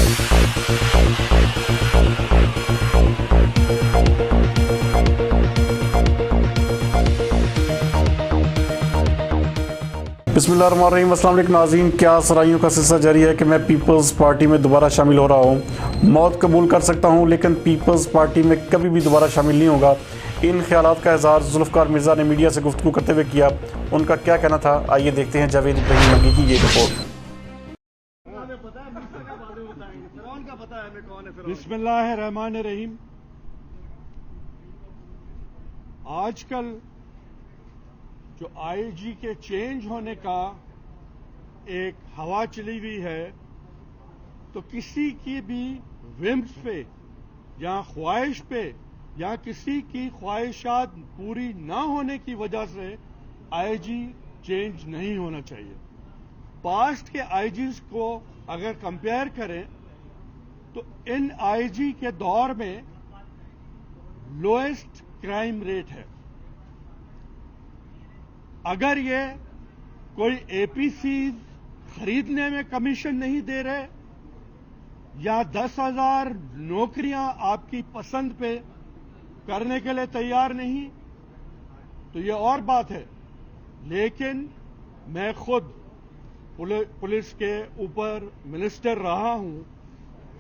बिस्मिल्लाहिर्रहमानिर्रहीम। अस्सलाम वालेकुम नाज़रीन, क्या सराइयों का सिलसिला जारी है कि मैं पीपल्स पार्टी में दोबारा शामिल हो रहा हूँ। मौत कबूल कर सकता हूँ लेकिन पीपल्स पार्टी में कभी भी दोबारा शामिल नहीं होगा। इन ख्यालात का इज़हार जुल्फ़िकार मिर्ज़ा ने मीडिया से गुफ्तगू करते हुए किया। उनका क्या कहना था, आइए देखते हैं जावेद इब्राहिम मंगी की ये रिपोर्ट। बिस्मिल्लाहिर्रहमानिर्रहीम। आजकल जो आईजी के चेंज होने का एक हवा चली हुई है, तो किसी की भी विम्स पे या ख्वाहिश पे या किसी की ख्वाहिशात पूरी ना होने की वजह से आईजी चेंज नहीं होना चाहिए। पास्ट के आईजीज को अगर कंपेयर करें तो इन आईजी के दौर में लोएस्ट क्राइम रेट है। अगर ये कोई एपीसी खरीदने में कमीशन नहीं दे रहे या 10,000 नौकरियां आपकी पसंद पे करने के लिए तैयार नहीं, तो ये और बात है। लेकिन मैं खुद पुलिस के ऊपर मिनिस्टर रहा हूं।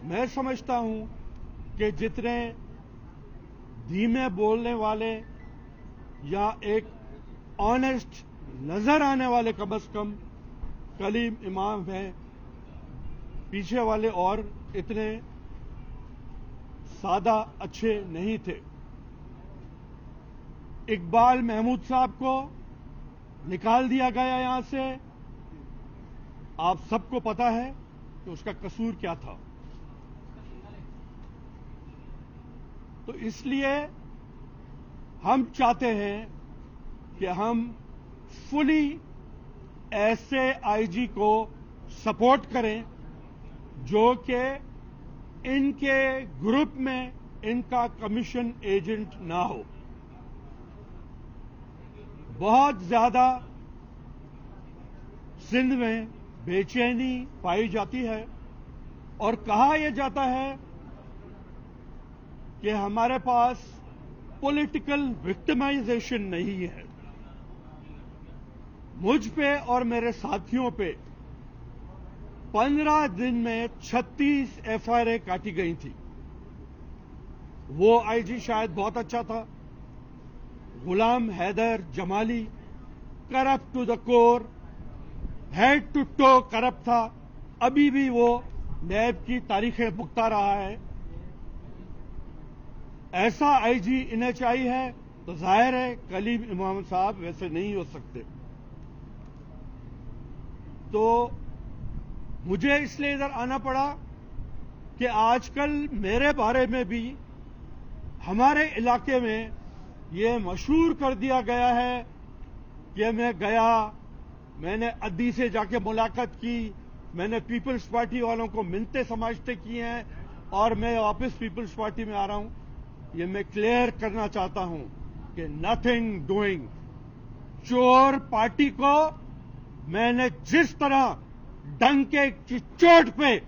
मैं समझता हूं कि जितने धीमे बोलने वाले या एक ऑनेस्ट नजर आने वाले कम से कम कलीम इमाम हैं, पीछे वाले और इतने सादा अच्छे नहीं थे। इकबाल महमूद साहब को निकाल दिया गया यहां से। आप सबको पता है कि उसका कसूर क्या था। तो इसलिए हम चाहते हैं कि हम फुली ऐसे आईजी को सपोर्ट करें जो कि इनके ग्रुप में इनका कमीशन एजेंट ना हो। बहुत ज्यादा सिंध में बेचैनी पाई जाती है और कहा यह जाता है कि हमारे पास पॉलिटिकल विक्टिमाइजेशन नहीं है। मुझ पे और मेरे साथियों पे 15 दिन में 36 एफआईआर काटी गई थी। वो आईजी शायद बहुत अच्छा था, Ghulam Haider Jamali, corrupt to the core, head to toe corrupt था। अभी भी वो नैब की तारीखें भुगता रहा है। ऐसा आईजी इन्हें चाहिए है, तो जाहिर है कलीम इमाम साहब वैसे नहीं हो सकते। तो मुझे इसलिए इधर आना पड़ा कि आजकल मेरे बारे में भी हमारे इलाके में ये मशहूर कर दिया गया है कि मैं गया, मैंने अद्दी से जाके मुलाकात की, मैंने पीपल्स पार्टी वालों को मिन्नतें समाजते की हैं और मैं वापस पीपल्स पार्टी में आ रहा हूं। ये मैं क्लियर करना चाहता हूं कि नथिंग डूइंग। चोर पार्टी को मैंने जिस तरह डंके की चोट पे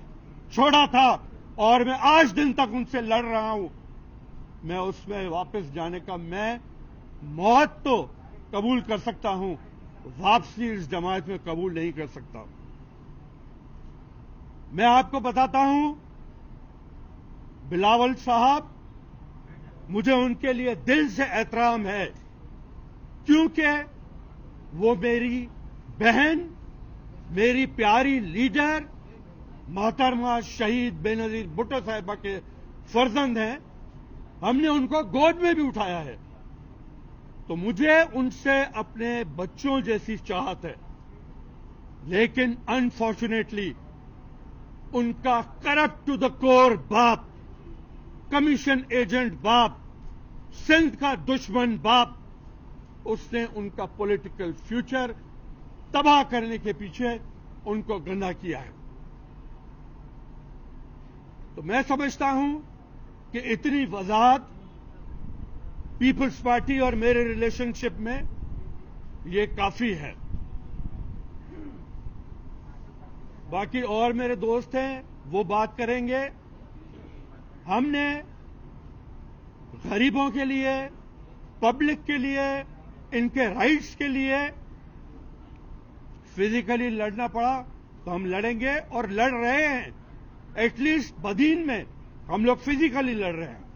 छोड़ा था और मैं आज दिन तक उनसे लड़ रहा हूं, मैं उसमें वापस जाने का, मैं मौत तो कबूल कर सकता हूं, वापसी इस जमात में कबूल नहीं कर सकता। मैं आपको बताता हूं, बिलावल साहब, मुझे उनके लिए दिल से एहतराम है, क्योंकि वो मेरी बहन, मेरी प्यारी लीडर मोहतरमा शहीद बेनजीर भुट्टो साहिबा के फर्जंद हैं। हमने उनको गोद में भी उठाया है, तो मुझे उनसे अपने बच्चों जैसी चाहत है। लेकिन अनफॉर्चुनेटली उनका करप्ट टू द कोर बाप, कमीशन एजेंट बाप, सिंध का दुश्मन बाप, उसने उनका पॉलिटिकल फ्यूचर तबाह करने के पीछे उनको गंदा किया है। तो मैं समझता हूं कि इतनी वजाहत पीपल्स पार्टी और मेरे रिलेशनशिप में ये काफी है। बाकी और मेरे दोस्त हैं, وہ بات کریں گے. ہم نے غریبوں کے لیے، پبلک کے لیے، ان کے رائٹس کے لیے فزیکلی لڑنا پڑا تو ہم لڑیں گے اور لڑ رہے ہیں. ایٹ لیسٹ بدین میں ہم لوگ فزیکلی لڑ رہے ہیں.